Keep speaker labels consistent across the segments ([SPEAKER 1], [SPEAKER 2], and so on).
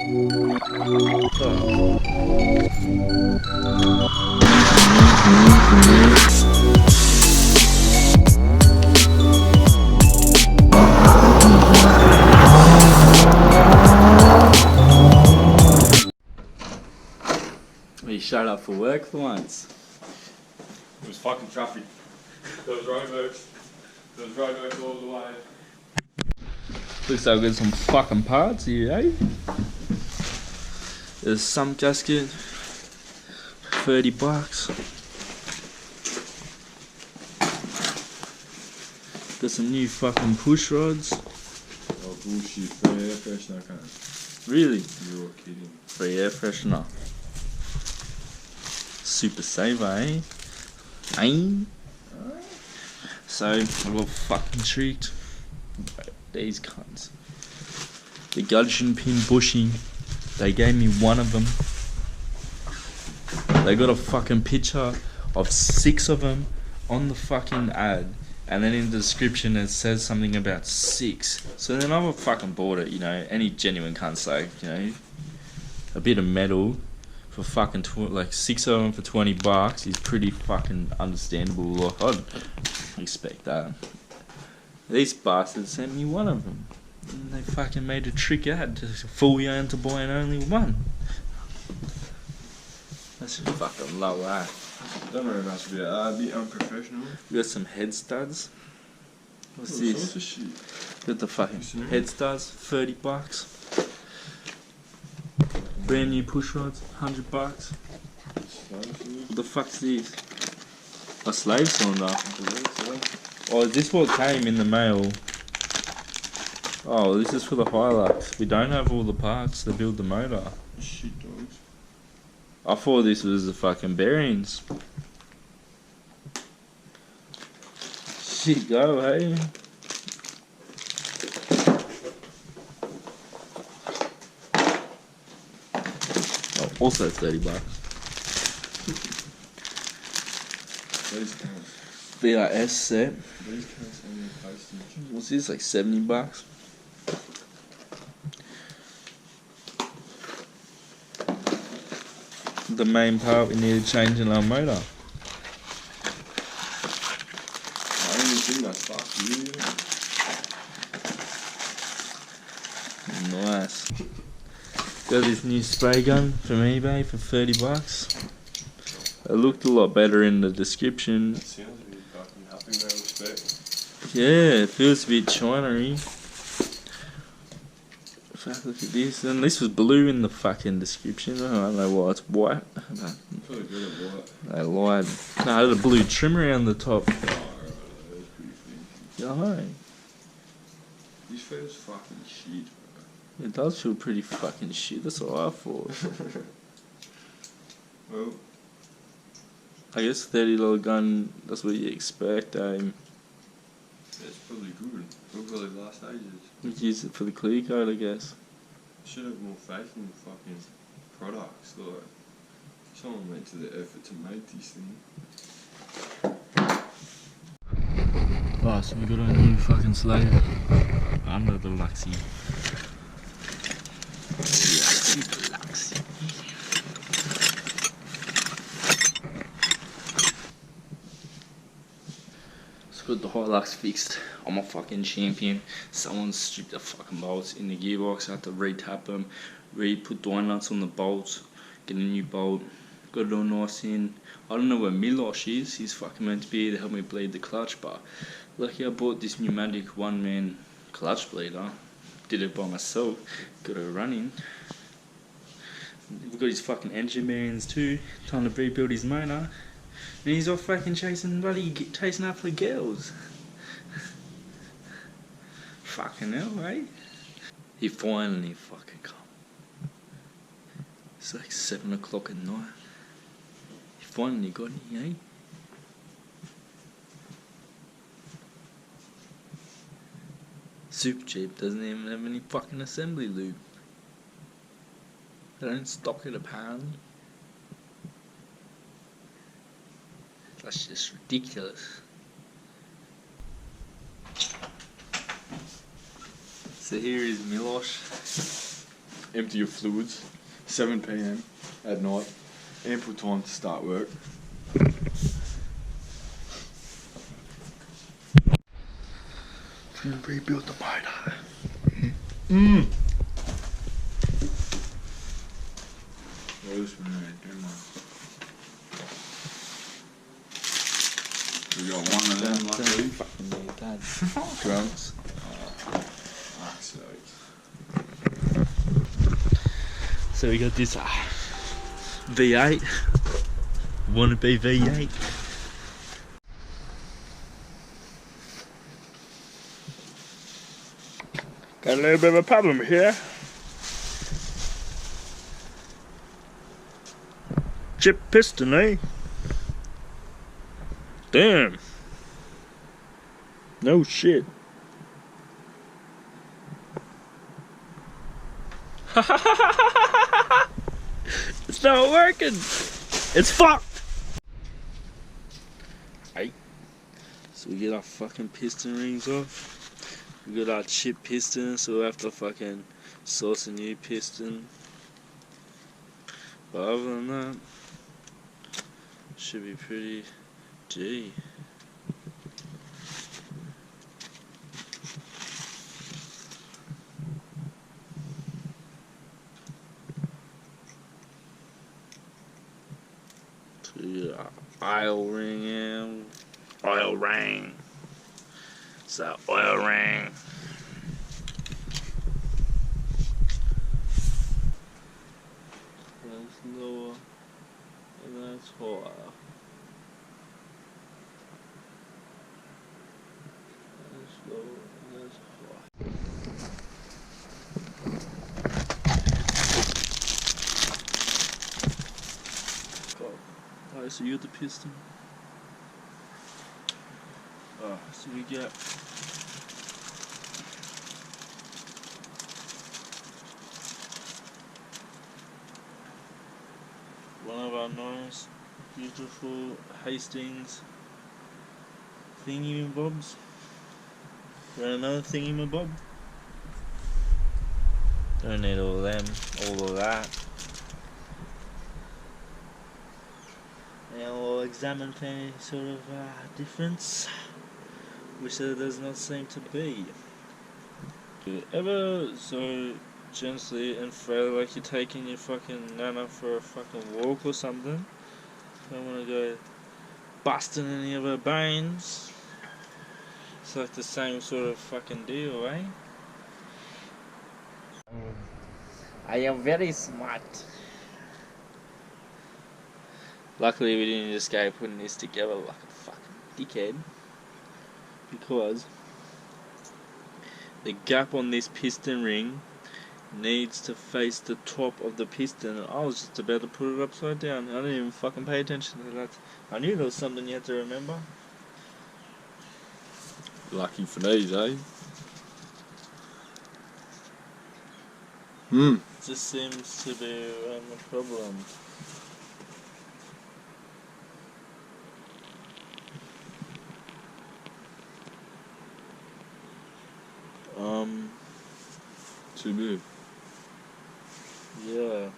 [SPEAKER 1] You showed up for work for once.
[SPEAKER 2] It was fucking traffic. There was roadworks. There was roadworks all the way.
[SPEAKER 1] Looks like we've got some fucking parts here, eh? There's some gasket, $30. Got some new fucking push rods.
[SPEAKER 2] Oh bullshit, free air freshener, can't.
[SPEAKER 1] Really?
[SPEAKER 2] You're kidding.
[SPEAKER 1] Free air freshener. Super saver, eh? Aim. So I got fucking tricked. These cunts. The gudgeon pin bushing. They gave me one of them. They got a fucking picture of 6 of them on the fucking ad, and then in the description it says something about 6. So then I fucking bought it. You know, any genuine cunt's like, you know, a bit of metal for fucking like 6 of them for $20 is pretty fucking understandable. Like, I'd expect that. These bastards sent me one of them. And they fucking made a trick ad to fool you into buying only one. That's fucking low, eh?
[SPEAKER 2] Don't worry about it, a bit unprofessional.
[SPEAKER 1] We got some head studs. What's
[SPEAKER 2] All
[SPEAKER 1] this?
[SPEAKER 2] sorts of shit.
[SPEAKER 1] Got the fucking head studs, $30. Brand new push rods, $100. What the fuck's this? A slave cylinder. Oh, is this what came in the mail? Oh, this is for the Hilux. We don't have all the parts to build the motor.
[SPEAKER 2] Shit, dogs.
[SPEAKER 1] I thought this was the fucking bearings. Shit, go, hey. Oh, also $30.
[SPEAKER 2] These counts.
[SPEAKER 1] VRS set.
[SPEAKER 2] These counts only postage.
[SPEAKER 1] What's this, like $70? The main part we need to change in our motor.
[SPEAKER 2] The only thing that's fucked you.
[SPEAKER 1] Nice. Got this new spray gun from eBay for $30. It looked a lot better in the description.
[SPEAKER 2] It sounds a bit fucking happy in that respect.
[SPEAKER 1] Yeah, it feels a bit China-y. Fuck, look at this. And this was blue in the fucking description. I don't know why it's white.
[SPEAKER 2] I'm probably good at what.
[SPEAKER 1] They lied. No, it had a blue trim around the top.
[SPEAKER 2] Oh, right, that was pretty fancy.
[SPEAKER 1] Yeah,
[SPEAKER 2] This feels fucking shit, bro.
[SPEAKER 1] it does feel pretty fucking shit. That's what I thought.
[SPEAKER 2] Well,
[SPEAKER 1] I guess $30 gun, that's what you expect,
[SPEAKER 2] it's probably good. It'll probably last ages.
[SPEAKER 1] We use it for the clear code, I guess.
[SPEAKER 2] Should have more faith in fucking products. Like, someone went to the effort to make this thing.
[SPEAKER 1] Oh, so we got a new fucking slave under the Luxy. Luxy. So got the Hilux fixed. I'm a fucking champion. Someone stripped the fucking bolts in the gearbox. I had to re-tap them, put die nuts on the bolts, get a new bolt, got it all nice in. I don't know where Milosh is. He's fucking meant to be here to help me bleed the clutch, but lucky I bought this pneumatic one-man clutch bleeder. Did it by myself. Got it running. We've got his fucking engine bearings too. Time to rebuild his motor. And he's off fucking chasing after girls. Fucking hell, eh? He finally fucking come. It's like 7 o'clock at night. He finally got me, eh? Super cheap, doesn't even have any fucking assembly lube. They don't stock it apparently. That's just ridiculous. So here is Milosh.
[SPEAKER 2] empty your fluids. 7 p.m. at night. Ample time to start work. And rebuild the motor. We got one of them, luckily.
[SPEAKER 1] Fucking need that.
[SPEAKER 2] Drums. Fuck's sake.
[SPEAKER 1] So we got this V8. Wannabe V8.
[SPEAKER 2] Got a little bit of a problem here.
[SPEAKER 1] Chip piston, eh? Damn. No shit. It's not working. It's fucked. Hey. So we get our fucking piston rings off. We got our chip piston, so we'll have to fucking source a new piston. But other than that, should be pretty G. Oil ring in. Oil ring. It's that oil ring. That's lower and that's higher. That's lower and that's higher. Alright, so you're the piston. So we get one of our nice, beautiful Hastings thingy-mabobs. Got another thingy-mabob. Don't need all of them, all of that. Now we'll examine for any sort of difference, which there does not seem to be. Do you ever so gently and frail like you're taking your fucking nana for a fucking walk or something? Don't want to go busting any of her bones. It's like the same sort of fucking deal, eh?
[SPEAKER 3] I am very smart.
[SPEAKER 1] Luckily we didn't just go putting this together like a fucking dickhead, because the gap on this piston ring needs to face the top of the piston, and I was just about to put it upside down. I didn't even fucking pay attention to that. I knew there was something you had to remember.
[SPEAKER 2] Lucky for these, eh?
[SPEAKER 1] It just seems to be a problem.
[SPEAKER 2] Too big.
[SPEAKER 1] Yeah.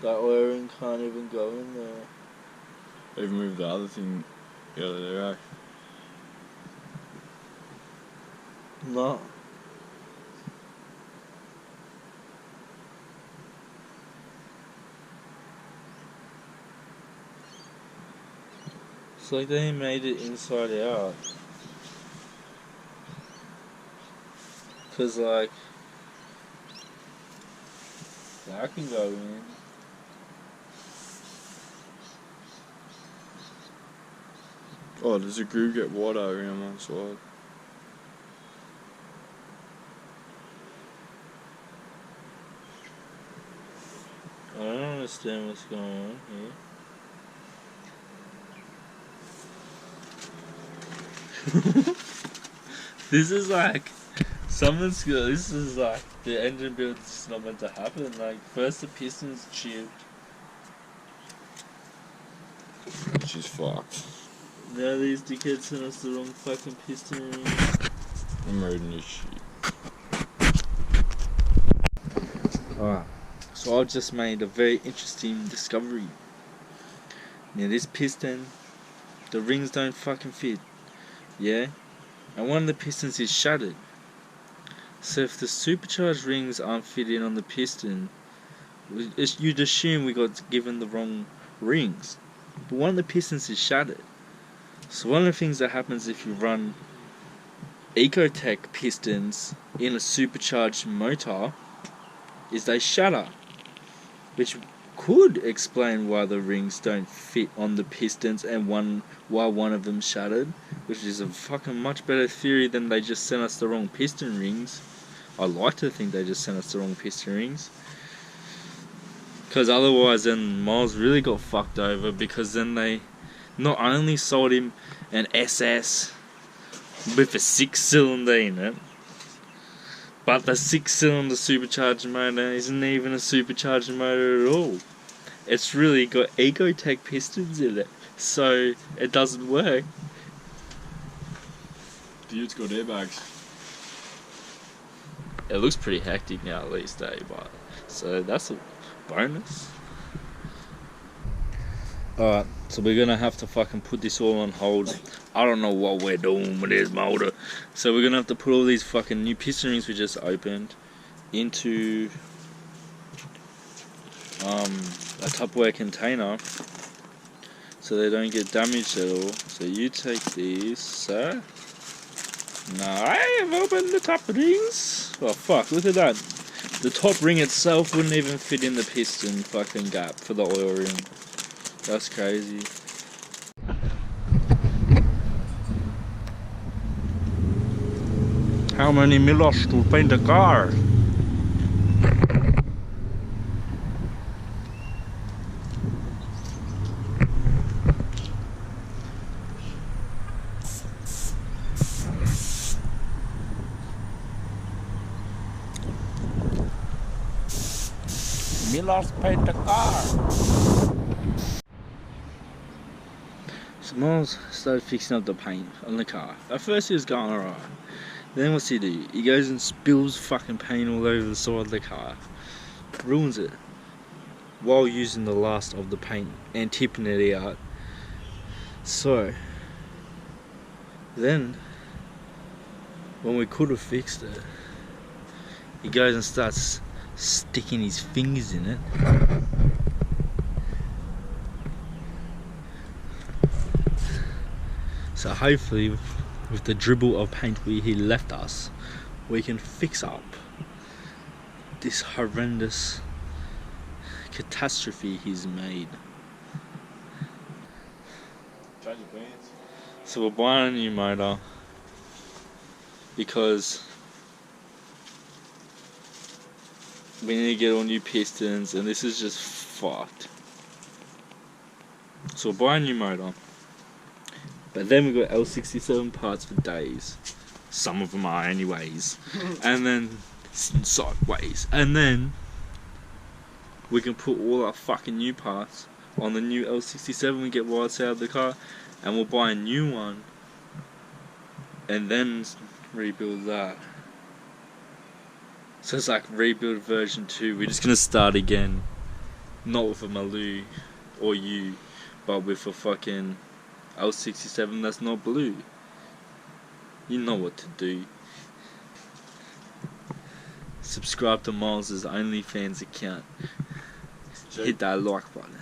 [SPEAKER 1] That wiring can't even go in there.
[SPEAKER 2] Even move the other thing out of there, eh?
[SPEAKER 1] No. It's like they made it inside out. Cause like that can go in.
[SPEAKER 2] Oh, does the groove get wider around one side?
[SPEAKER 1] I don't understand what's going on here. This is like someone's got. This is like the engine build is not meant to happen. Like first the piston's chipped.
[SPEAKER 2] She's fucked.
[SPEAKER 1] Now these dickheads sent us the wrong fucking piston ring.
[SPEAKER 2] I'm reading this shit.
[SPEAKER 1] Alright, so I've just made a very interesting discovery. Now this piston, the rings don't fucking fit, yeah? And one of the pistons is shattered. So if the supercharged rings aren't fitting on the piston, you'd assume we got given the wrong rings. But one of the pistons is shattered. So one of the things that happens if you run Ecotech pistons in a supercharged motor is they shatter, which could explain why the rings don't fit on the pistons and why one of them shattered, which is a fucking much better theory than they just sent us the wrong piston rings. I like to think they just sent us the wrong piston rings, because otherwise then Miles really got fucked over, because then they not only sold him an SS with a 6-cylinder in it, but the 6-cylinder supercharged motor isn't even a supercharged motor at all. It's really got Ecotech pistons in it, so it doesn't work.
[SPEAKER 2] Dude's got airbags.
[SPEAKER 1] It looks pretty hectic now at least, but so that's a bonus. Alright, so we're gonna have to fucking put this all on hold. I don't know what we're doing with this motor. So we're gonna have to put all these fucking new piston rings we just opened into a Tupperware container so they don't get damaged at all. So you take these, sir. Now I have opened the top rings. Oh fuck, look at that. The top ring itself wouldn't even fit in the piston fucking gap for the oil ring. That's crazy. How many millers to paint a car? Millers paint a car. So Miles started fixing up the paint on the car. At first he was going alright. Then what's he do? He goes and spills fucking paint all over the side of the car. Ruins it. While using the last of the paint and tipping it out. So then when we could have fixed it, he goes and starts sticking his fingers in it. So hopefully with the dribble of paint he left us, we can fix up this horrendous catastrophe he's made.
[SPEAKER 2] Change your pants.
[SPEAKER 1] So we're buying a new motor because we need to get all new pistons and this is just fucked. So we're buying a new motor. But then we've got L67 parts for days. Some of them are anyways. And then Sidewayz. And then we can put all our fucking new parts on the new L67 and get wires out of the car. And we'll buy a new one. And then rebuild that. So it's like rebuild version 2. We're just gonna start again. Not with a Maloo or you, but with a fucking L67 that's not blue. You know what to do. Subscribe to Miles' OnlyFans account. Hit that like button.